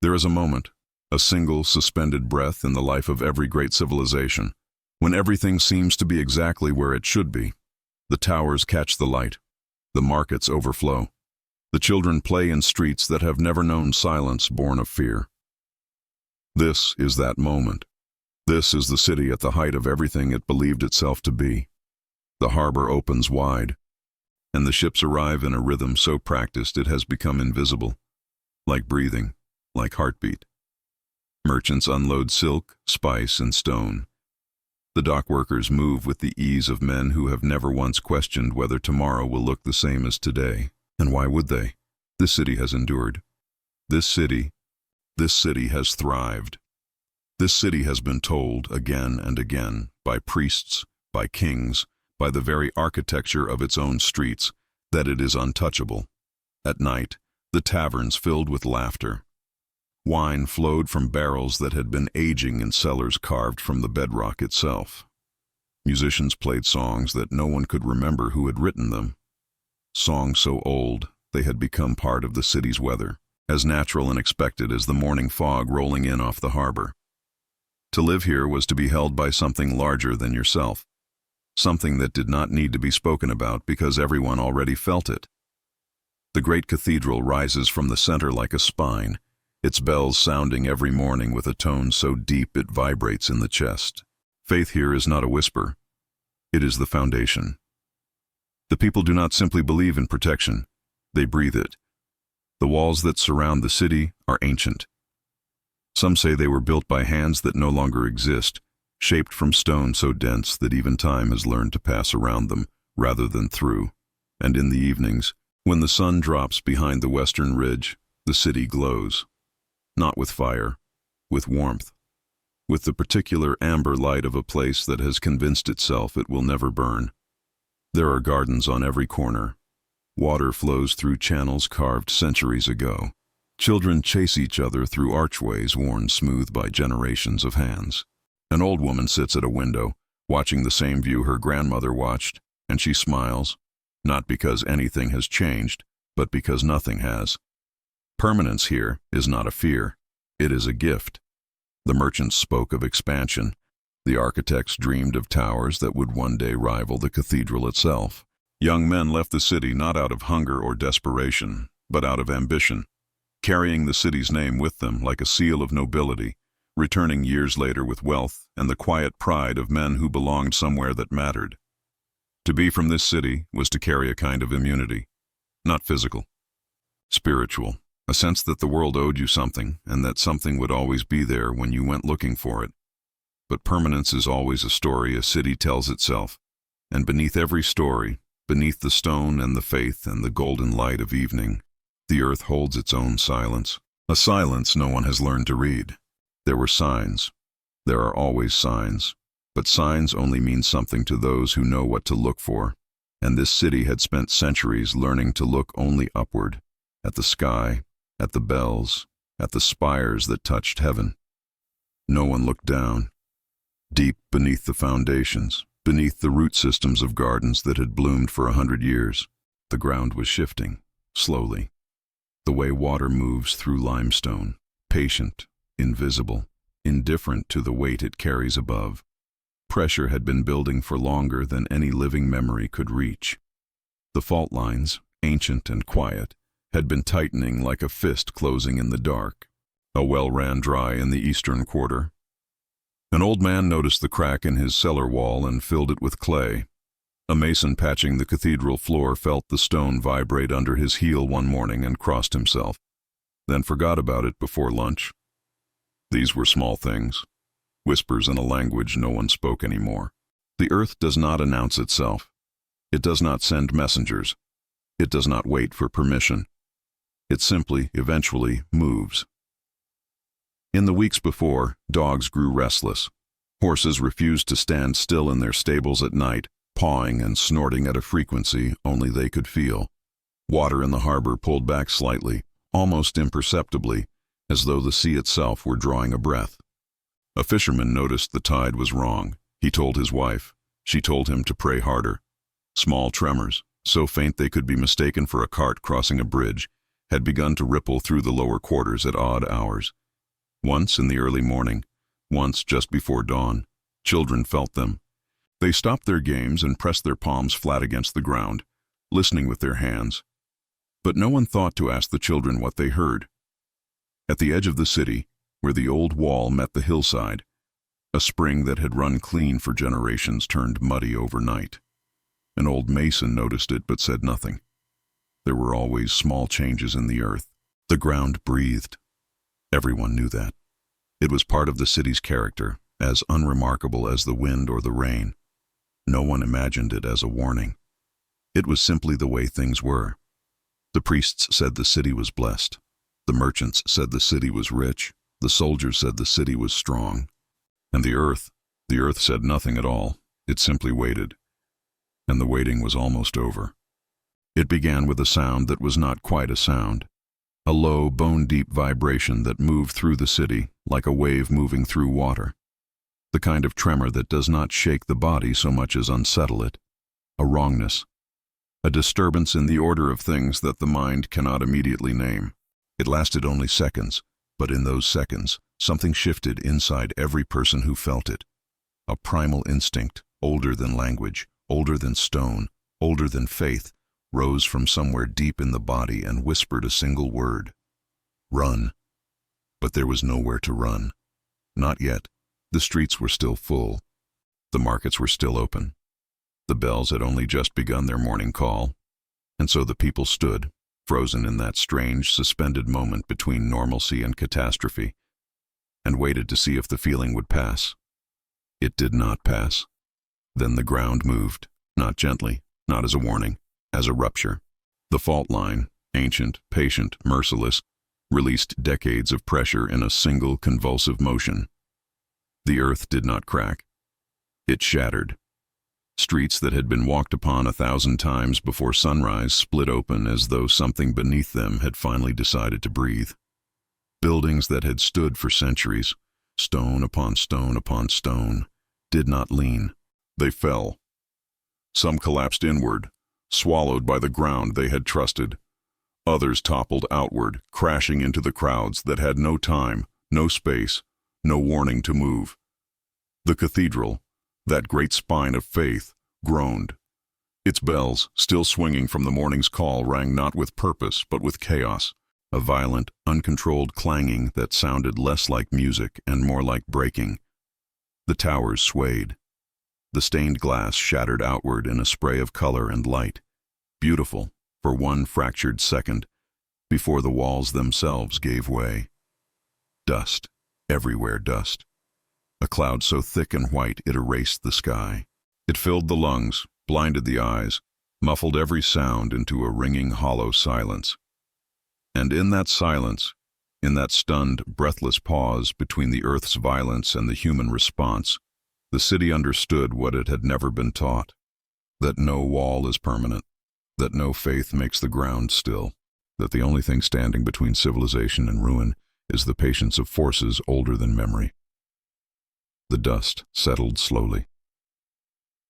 There is a moment, a single suspended breath in the life of every great civilization, when everything seems to be exactly where it should be. The towers catch the light. The markets overflow. The children play in streets that have never known silence born of fear. This is that moment. This is the city at the height of everything it believed itself to be. The harbor opens wide, and the ships arrive in a rhythm so practiced it has become invisible, like breathing, like heartbeat. Merchants unload silk, spice, and stone. The dock workers move with the ease of men who have never once questioned whether tomorrow will look the same as today. And why would they? This city has endured. This city has thrived. This city has been told again and again, by priests, by kings, by the very architecture of its own streets, that it is untouchable. At night, the taverns filled with laughter. Wine flowed from barrels that had been aging in cellars carved from the bedrock itself. Musicians played songs that no one could remember who had written them. Songs so old, they had become part of the city's weather, as natural and expected as the morning fog rolling in off the harbor. To live here was to be held by something larger than yourself, something that did not need to be spoken about because everyone already felt it. The great cathedral rises from the center like a spine, its bells sounding every morning with a tone so deep it vibrates in the chest. Faith here is not a whisper. It is the foundation. The people do not simply believe in protection, they breathe it. The walls that surround the city are ancient. Some say they were built by hands that no longer exist, shaped from stone so dense that even time has learned to pass around them rather than through. And in the evenings, when the sun drops behind the western ridge, the city glows. Not with fire, with warmth, with the particular amber light of a place that has convinced itself it will never burn. There are gardens on every corner. Water flows through channels carved centuries ago. Children chase each other through archways worn smooth by generations of hands. An old woman sits at a window, watching the same view her grandmother watched, and she smiles, not because anything has changed, but because nothing has. Permanence here is not a fear, it is a gift. The merchants spoke of expansion. The architects dreamed of towers that would one day rival the cathedral itself. Young men left the city not out of hunger or desperation, but out of ambition, carrying the city's name with them like a seal of nobility, returning years later with wealth and the quiet pride of men who belonged somewhere that mattered. To be from this city was to carry a kind of immunity, not physical, spiritual, a sense that the world owed you something and that something would always be there when you went looking for it. But permanence is always a story a city tells itself, and beneath every story, beneath the stone and the faith and the golden light of evening, the earth holds its own silence, a silence no one has learned to read. There were signs. There are always signs, but signs only mean something to those who know what to look for, and this city had spent centuries learning to look only upward, at the sky, at the bells, at the spires that touched heaven. No one looked down. Deep beneath the foundations, beneath the root systems of gardens that had bloomed for 100 years, the ground was shifting, slowly. The way water moves through limestone, patient, invisible, indifferent to the weight it carries above. Pressure had been building for longer than any living memory could reach. The fault lines, ancient and quiet, had been tightening like a fist closing in the dark. A well ran dry in the eastern quarter. An old man noticed the crack in his cellar wall and filled it with clay. A mason patching the cathedral floor felt the stone vibrate under his heel one morning and crossed himself, then forgot about it before lunch. These were small things, whispers in a language no one spoke anymore. The earth does not announce itself. It does not send messengers. It does not wait for permission. It simply, eventually, moves. In the weeks before, dogs grew restless. Horses refused to stand still in their stables at night, pawing and snorting at a frequency only they could feel. Water in the harbor pulled back slightly, almost imperceptibly, as though the sea itself were drawing a breath. A fisherman noticed the tide was wrong. He told his wife. She told him to pray harder. Small tremors, so faint they could be mistaken for a cart crossing a bridge, had begun to ripple through the lower quarters at odd hours. Once in the early morning, once just before dawn, children felt them. They stopped their games and pressed their palms flat against the ground, listening with their hands. But no one thought to ask the children what they heard. At the edge of the city, where the old wall met the hillside, a spring that had run clean for generations turned muddy overnight. An old mason noticed it but said nothing. There were always small changes in the earth. The ground breathed. Everyone knew that. It was part of the city's character, as unremarkable as the wind or the rain. No one imagined it as a warning. It was simply the way things were. The priests said the city was blessed. The merchants said the city was rich. The soldiers said the city was strong. And the earth said nothing at all. It simply waited. And the waiting was almost over. It began with a sound that was not quite a sound. A low, bone-deep vibration that moved through the city like a wave moving through water. The kind of tremor that does not shake the body so much as unsettle it. A wrongness. A disturbance in the order of things that the mind cannot immediately name. It lasted only seconds, but in those seconds, something shifted inside every person who felt it. A primal instinct, older than language, older than stone, older than faith, rose from somewhere deep in the body and whispered a single word. Run. But there was nowhere to run. Not yet. The streets were still full. The markets were still open. The bells had only just begun their morning call. And so the people stood, frozen in that strange, suspended moment between normalcy and catastrophe, and waited to see if the feeling would pass. It did not pass. Then the ground moved, not gently, not as a warning, as a rupture. The fault line, ancient, patient, merciless, released decades of pressure in a single convulsive motion. The earth did not crack. It shattered. Streets that had been walked upon 1,000 times before sunrise split open as though something beneath them had finally decided to breathe. Buildings that had stood for centuries, stone upon stone upon stone, did not lean. They fell. Some collapsed inward, swallowed by the ground they had trusted. Others toppled outward, crashing into the crowds that had no time, no space, no warning to move. The cathedral, that great spine of faith, groaned. Its bells, still swinging from the morning's call, rang not with purpose but with chaos, a violent, uncontrolled clanging that sounded less like music and more like breaking. The towers swayed. The stained glass shattered outward in a spray of color and light, beautiful for one fractured second, before the walls themselves gave way. Dust, everywhere dust. A cloud so thick and white it erased the sky. It filled the lungs, blinded the eyes, muffled every sound into a ringing, hollow silence. And in that silence, in that stunned, breathless pause between the earth's violence and the human response, the city understood what it had never been taught, that no wall is permanent, that no faith makes the ground still, that the only thing standing between civilization and ruin is the patience of forces older than memory. The dust settled slowly.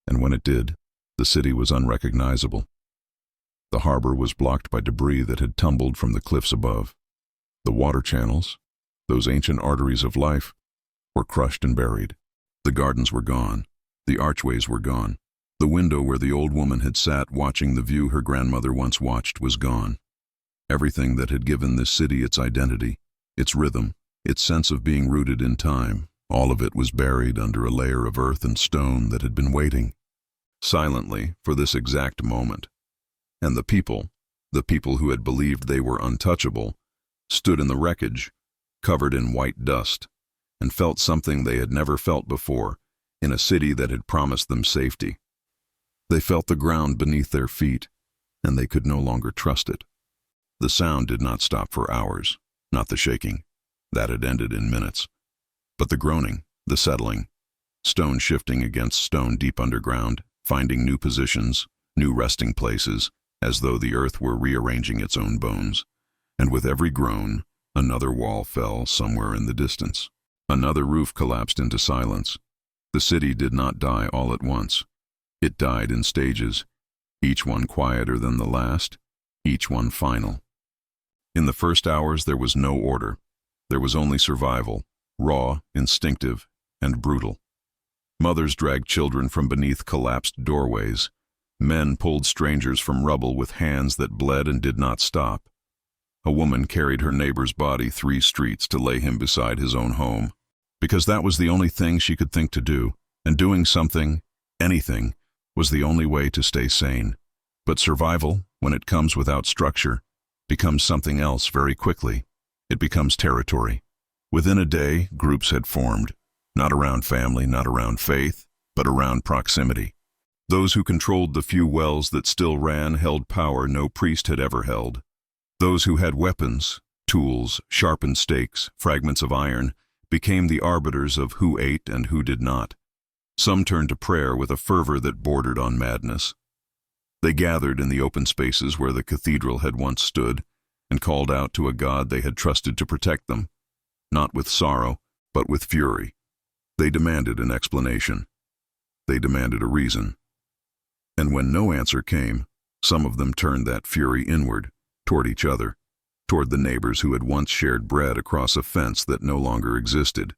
And when it did, the city was unrecognizable. The harbor was blocked by debris that had tumbled from the cliffs above. The water channels, those ancient arteries of life, were crushed and buried. The gardens were gone. The archways were gone. The window where the old woman had sat watching the view her grandmother once watched was gone. Everything that had given this city its identity, its rhythm, its sense of being rooted in time, all of it was buried under a layer of earth and stone that had been waiting, silently, for this exact moment. And the people who had believed they were untouchable, stood in the wreckage, covered in white dust, and felt something they had never felt before, in a city that had promised them safety. They felt the ground beneath their feet, and they could no longer trust it. The sound did not stop for hours, not the shaking. That had ended in minutes. But the groaning, the settling, stone shifting against stone deep underground, finding new positions, new resting places, as though the earth were rearranging its own bones. And with every groan, another wall fell somewhere in the distance. Another roof collapsed into silence. The city did not die all at once. It died in stages, each one quieter than the last, each one final. In the first hours there was no order. There was only survival, raw, instinctive, and brutal. Mothers dragged children from beneath collapsed doorways. Men pulled strangers from rubble with hands that bled and did not stop. A woman carried her neighbor's body 3 streets to lay him beside his own home, because that was the only thing she could think to do, and doing something, anything, was the only way to stay sane. But survival, when it comes without structure, becomes something else very quickly. It becomes territory. Within a day, groups had formed, not around family, not around faith, but around proximity. Those who controlled the few wells that still ran held power no priest had ever held. Those who had weapons, tools, sharpened stakes, fragments of iron, became the arbiters of who ate and who did not. Some turned to prayer with a fervor that bordered on madness. They gathered in the open spaces where the cathedral had once stood and called out to a God they had trusted to protect them, not with sorrow, but with fury. They demanded an explanation. They demanded a reason. And when no answer came, some of them turned that fury inward, toward each other, toward the neighbors who had once shared bread across a fence that no longer existed.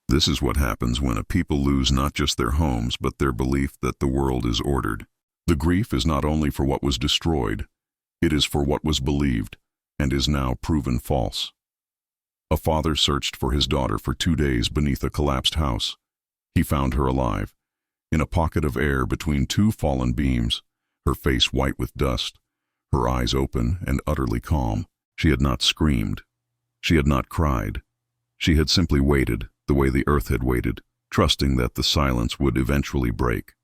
This is what happens when a people lose not just their homes, but their belief that the world is ordered. The grief is not only for what was destroyed, it is for what was believed and is now proven false. A father searched for his daughter for 2 days beneath a collapsed house. He found her alive, in a pocket of air between 2 fallen beams, her face white with dust, her eyes open and utterly calm. She had not screamed. She had not cried. She had simply waited, the way the earth had waited, trusting that the silence would eventually break.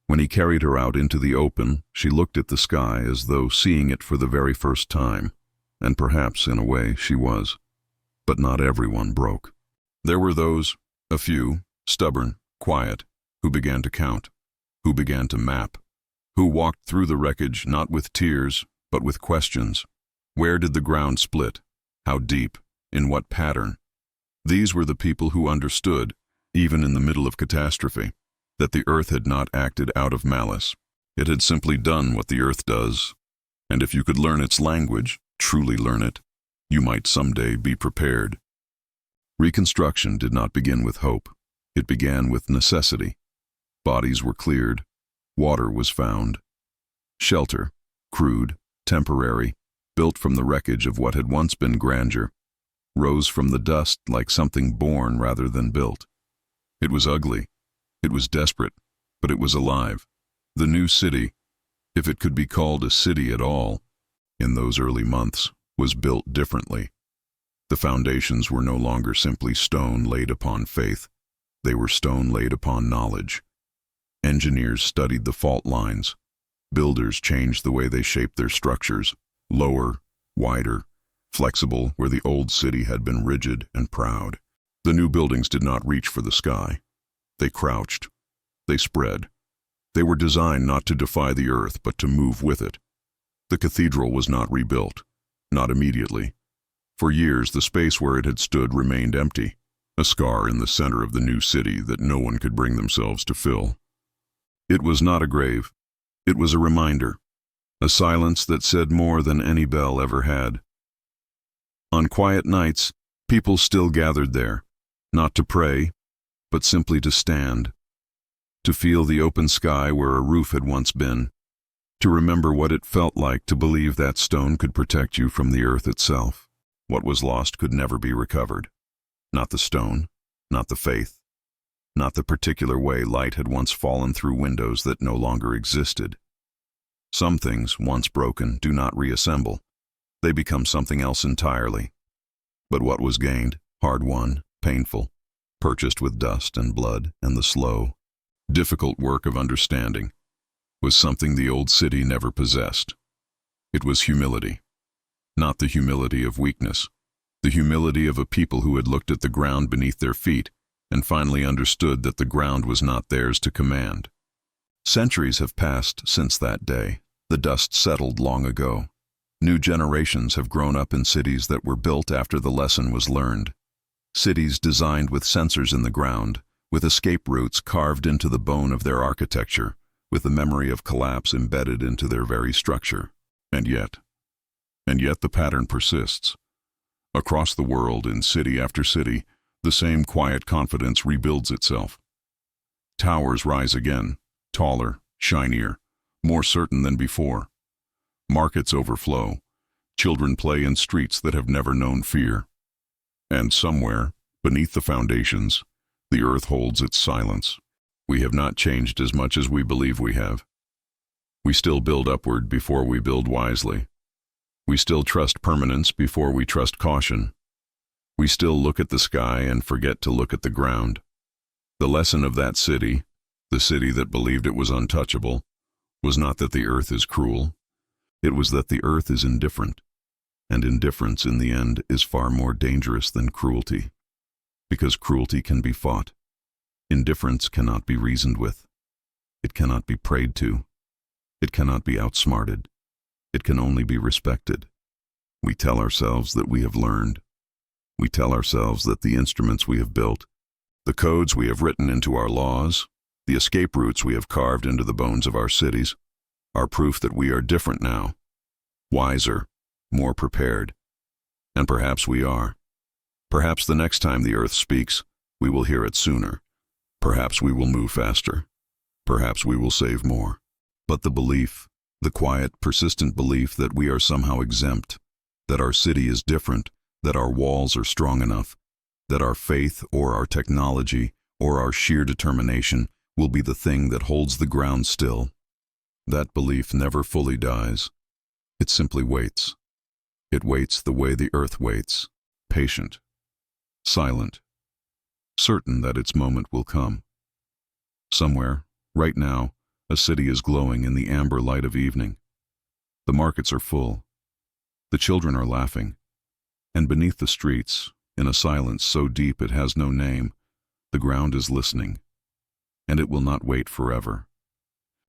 When he carried her out into the open, she looked at the sky as though seeing it for the very first time, and perhaps, in a way, she was. But not everyone broke. There were those, a few, stubborn, quiet, who began to count, who began to map, who walked through the wreckage not with tears, but with questions. Where did the ground split? How deep? In what pattern? These were the people who understood, even in the middle of catastrophe, that the earth had not acted out of malice. It had simply done what the earth does. And if you could learn its language, truly learn it, you might someday be prepared. Reconstruction did not begin with hope. It began with necessity. Bodies were cleared. Water was found. Shelter, crude, temporary, built from the wreckage of what had once been grandeur, rose from the dust like something born rather than built. It was ugly. It was desperate, but it was alive. The new city, if it could be called a city at all, in those early months, was built differently. The foundations were no longer simply stone laid upon faith. They were stone laid upon knowledge. Engineers studied the fault lines. Builders changed the way they shaped their structures, lower, wider, flexible where the old city had been rigid and proud. The new buildings did not reach for the sky. They crouched. They spread. They were designed not to defy the earth, but to move with it. The cathedral was not rebuilt, not immediately. For years, the space where it had stood remained empty, a scar in the center of the new city that no one could bring themselves to fill. It was not a grave. It was a reminder, a silence that said more than any bell ever had. On quiet nights, people still gathered there, not to pray, but simply to stand, to feel the open sky where a roof had once been, to remember what it felt like to believe that stone could protect you from the earth itself. What was lost could never be recovered. Not the stone, not the faith, not the particular way light had once fallen through windows that no longer existed. Some things, once broken, do not reassemble. They become something else entirely. But what was gained, hard-won, painful, purchased with dust and blood and the slow, difficult work of understanding, was something the old city never possessed. It was humility. Not the humility of weakness, the humility of a people who had looked at the ground beneath their feet and finally understood that the ground was not theirs to command. Centuries have passed since that day. The dust settled long ago. New generations have grown up in cities that were built after the lesson was learned. Cities designed with sensors in the ground, with escape routes carved into the bone of their architecture, with the memory of collapse embedded into their very structure. And And yet the pattern persists. Across the world, in city after city, the same quiet confidence rebuilds itself. Towers rise again, taller, shinier, more certain than before. Markets overflow. Children play in streets that have never known fear. And somewhere, beneath the foundations, the earth holds its silence. We have not changed as much as we believe we have. We still build upward before we build wisely. We still trust permanence before we trust caution. We still look at the sky and forget to look at the ground. The lesson of that city, the city that believed it was untouchable, was not that the earth is cruel. It was that the earth is indifferent, and indifference in the end is far more dangerous than cruelty, because cruelty can be fought. Indifference cannot be reasoned with. It cannot be prayed to. It cannot be outsmarted. It can only be respected. We tell ourselves that we have learned. We tell ourselves that the instruments we have built, the codes we have written into our laws, the escape routes we have carved into the bones of our cities, are proof that we are different now, wiser, more prepared. And perhaps we are. Perhaps the next time the earth speaks, we will hear it sooner. Perhaps we will move faster. Perhaps we will save more. But the belief, the quiet, persistent belief that we are somehow exempt, that our city is different, that our walls are strong enough, that our faith or our technology or our sheer determination will be the thing that holds the ground still. That belief never fully dies. It simply waits. It waits the way the earth waits, patient, silent, certain that its moment will come. Somewhere, right now, a city is glowing in the amber light of evening. The markets are full. The children are laughing. And beneath the streets, in a silence so deep it has no name, the ground is listening. And it will not wait forever.